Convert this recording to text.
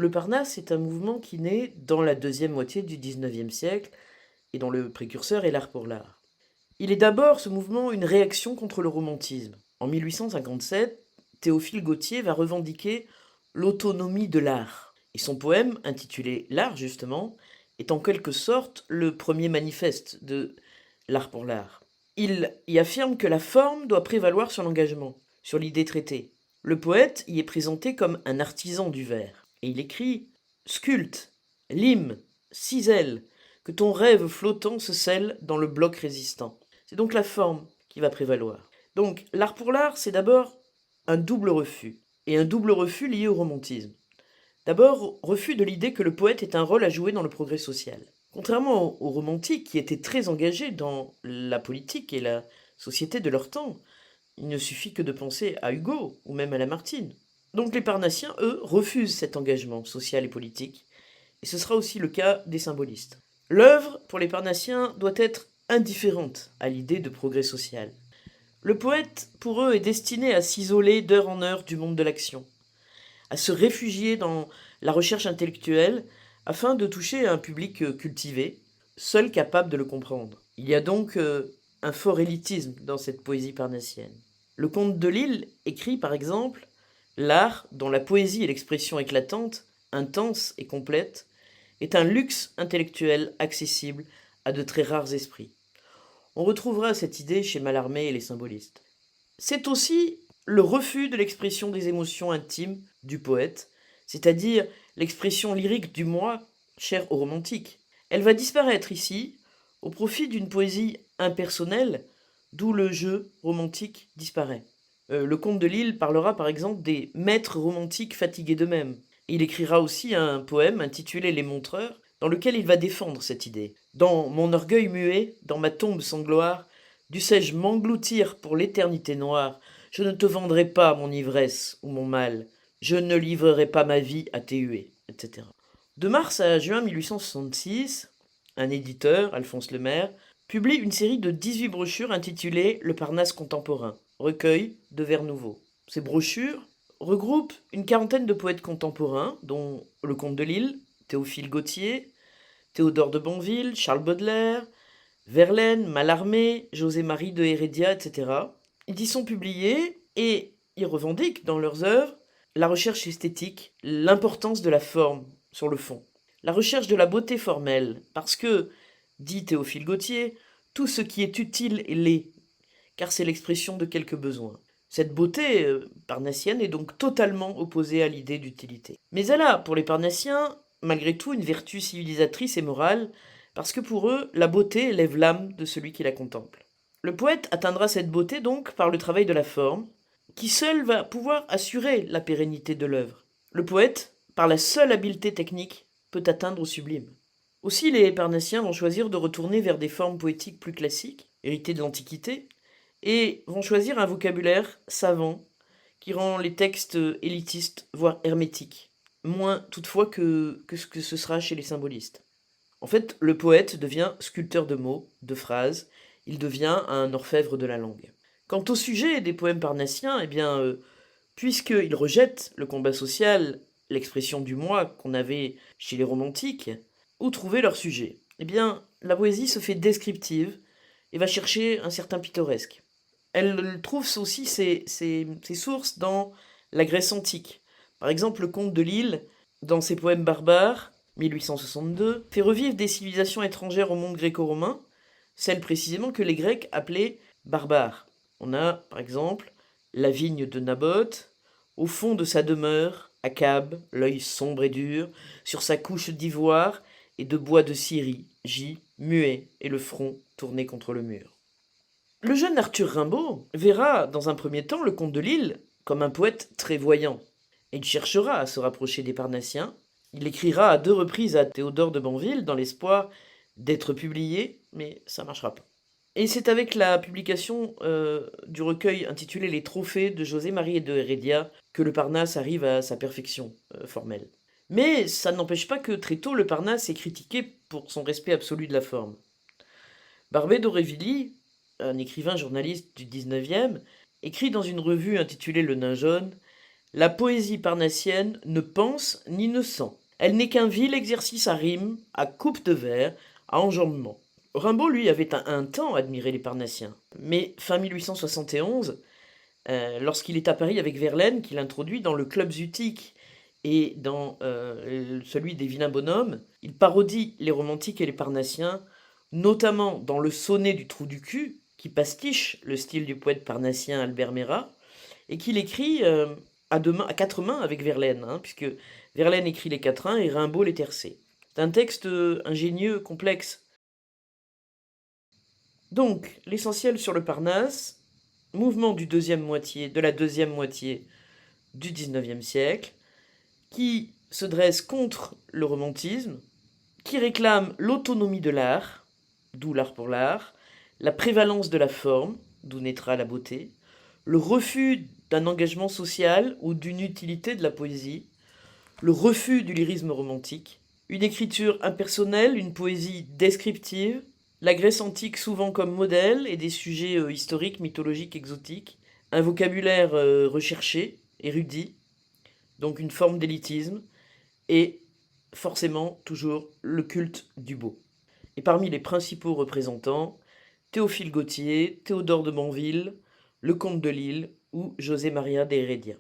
le Parnasse est un mouvement qui naît dans la deuxième moitié du XIXe siècle et dont le précurseur est l'art pour l'art. Il est d'abord, ce mouvement, une réaction contre le romantisme. En 1857, Théophile Gautier va revendiquer l'autonomie de l'art. Et son poème, intitulé L'art, justement, est en quelque sorte le premier manifeste de l'art pour l'art. Il y affirme que la forme doit prévaloir sur l'engagement, sur l'idée traitée. Le poète y est présenté comme un artisan du vers. Et il écrit « Sculpte, lime, cisèle, que ton rêve flottant se scelle dans le bloc résistant. » C'est donc la forme qui va prévaloir. Donc l'art pour l'art, c'est d'abord un double refus, et un double refus lié au romantisme. D'abord, refus de l'idée que le poète ait un rôle à jouer dans le progrès social. Contrairement aux romantiques qui étaient très engagés dans la politique et la société de leur temps, il ne suffit que de penser à Hugo ou même à Lamartine. Donc les Parnassiens, eux, refusent cet engagement social et politique, et ce sera aussi le cas des symbolistes. L'œuvre, pour les Parnassiens, doit être indifférente à l'idée de progrès social. Le poète, pour eux, est destiné à s'isoler d'heure en heure du monde de l'action, à se réfugier dans la recherche intellectuelle afin de toucher un public cultivé, seul capable de le comprendre. Il y a donc un fort élitisme dans cette poésie parnassienne. Le comte de Lille écrit par exemple « L'art, dont la poésie est l'expression éclatante, intense et complète, est un luxe intellectuel accessible à de très rares esprits. » On retrouvera cette idée chez Mallarmé et les symbolistes. C'est aussi le refus de l'expression des émotions intimes du poète, c'est-à-dire l'expression lyrique du moi, chère aux romantiques. Elle va disparaître ici, au profit d'une poésie impersonnelle, d'où le jeu romantique disparaît. Le comte de Lille parlera par exemple des maîtres romantiques fatigués d'eux-mêmes. Il écrira aussi un poème intitulé Les Montreurs, dans lequel il va défendre cette idée. Dans mon orgueil muet, dans ma tombe sans gloire, dussé-je m'engloutir pour l'éternité noire, je ne te vendrai pas mon ivresse ou mon mal, je ne livrerai pas ma vie à tes huées, etc. De mars à juin 1866, un éditeur, Alphonse Lemaire, publie une série de 18 brochures intitulées Le Parnasse contemporain, recueil de vers nouveaux. Ces brochures regroupent une quarantaine de poètes contemporains, dont le comte de Lille, Théophile Gautier, Théodore de Banville, Charles Baudelaire, Verlaine, Mallarmé, José-Marie de Heredia, etc. Ils y sont publiés et ils revendiquent dans leurs œuvres la recherche esthétique, l'importance de la forme sur le fond, la recherche de la beauté formelle, parce que, dit Théophile Gautier, tout ce qui est utile est laid, car c'est l'expression de quelques besoins. Cette beauté parnassienne est donc totalement opposée à l'idée d'utilité. Mais elle a, pour les Parnassiens, malgré tout, une vertu civilisatrice et morale, parce que pour eux, la beauté élève l'âme de celui qui la contemple. Le poète atteindra cette beauté donc par le travail de la forme, qui seul va pouvoir assurer la pérennité de l'œuvre. Le poète, par la seule habileté technique, peut atteindre au sublime. Aussi, les Parnassiens vont choisir de retourner vers des formes poétiques plus classiques, héritées de l'Antiquité, et vont choisir un vocabulaire savant qui rend les textes élitistes, voire hermétiques, moins toutefois que ce que ce sera chez les symbolistes. En fait, le poète devient sculpteur de mots, de phrases, il devient un orfèvre de la langue. Quant au sujet des poèmes parnassiens, eh bien, puisqu'ils rejettent le combat social, l'expression du moi qu'on avait chez les romantiques, où trouver leur sujet? Eh bien, la poésie se fait descriptive et va chercher un certain pittoresque. Elle trouve aussi ses sources dans la Grèce antique. Par exemple, le comte de Lille, dans ses poèmes barbares, 1862, fait revivre des civilisations étrangères au monde gréco-romain, celles précisément que les Grecs appelaient barbares. On a, par exemple, la vigne de Naboth, au fond de sa demeure, Achab, l'œil sombre et dur, sur sa couche d'ivoire et de bois de Syrie, gît, muet, et le front tourné contre le mur. Le jeune Arthur Rimbaud verra, dans un premier temps, le comte de Lille comme un poète très voyant. Et il cherchera à se rapprocher des Parnassiens. Il écrira à 2 reprises à Théodore de Banville dans l'espoir d'être publié, mais ça ne marchera pas. Et c'est avec la publication du recueil intitulé Les Trophées de José-Marie de Heredia que le Parnasse arrive à sa perfection formelle. Mais ça n'empêche pas que très tôt le Parnasse est critiqué pour son respect absolu de la forme. Barbé d'Aurevilly, un écrivain journaliste du 19e, écrit dans une revue intitulée Le Nain jaune La poésie parnassienne ne pense ni ne sent. Elle n'est qu'un vil exercice à rime, à coupe de vers, à enjambement. Rimbaud, lui, avait un temps admiré les Parnassiens. Mais fin 1871, lorsqu'il est à Paris avec Verlaine, qu'il introduit dans le Club Zutique et dans celui des Vilains Bonhommes, il parodie les romantiques et les Parnassiens, notamment dans le sonnet du Trou du cul, qui pastiche le style du poète parnassien Albert Merat, et qu'il écrit à quatre mains avec Verlaine, puisque Verlaine écrit les quatrains et Rimbaud les tercets. C'est un texte ingénieux, complexe. Donc, l'essentiel sur le Parnasse, mouvement de la deuxième moitié du XIXe siècle, qui se dresse contre le romantisme, qui réclame l'autonomie de l'art, d'où l'art pour l'art, la prévalence de la forme, d'où naîtra la beauté, le refus d'un engagement social ou d'une utilité de la poésie, le refus du lyrisme romantique, une écriture impersonnelle, une poésie descriptive, la Grèce antique souvent comme modèle et des sujets historiques, mythologiques, exotiques, un vocabulaire recherché, érudit, donc une forme d'élitisme, et forcément toujours le culte du beau. Et parmi les principaux représentants, Théophile Gautier, Théodore de Banville, le comte de Lille ou José Maria de Heredia.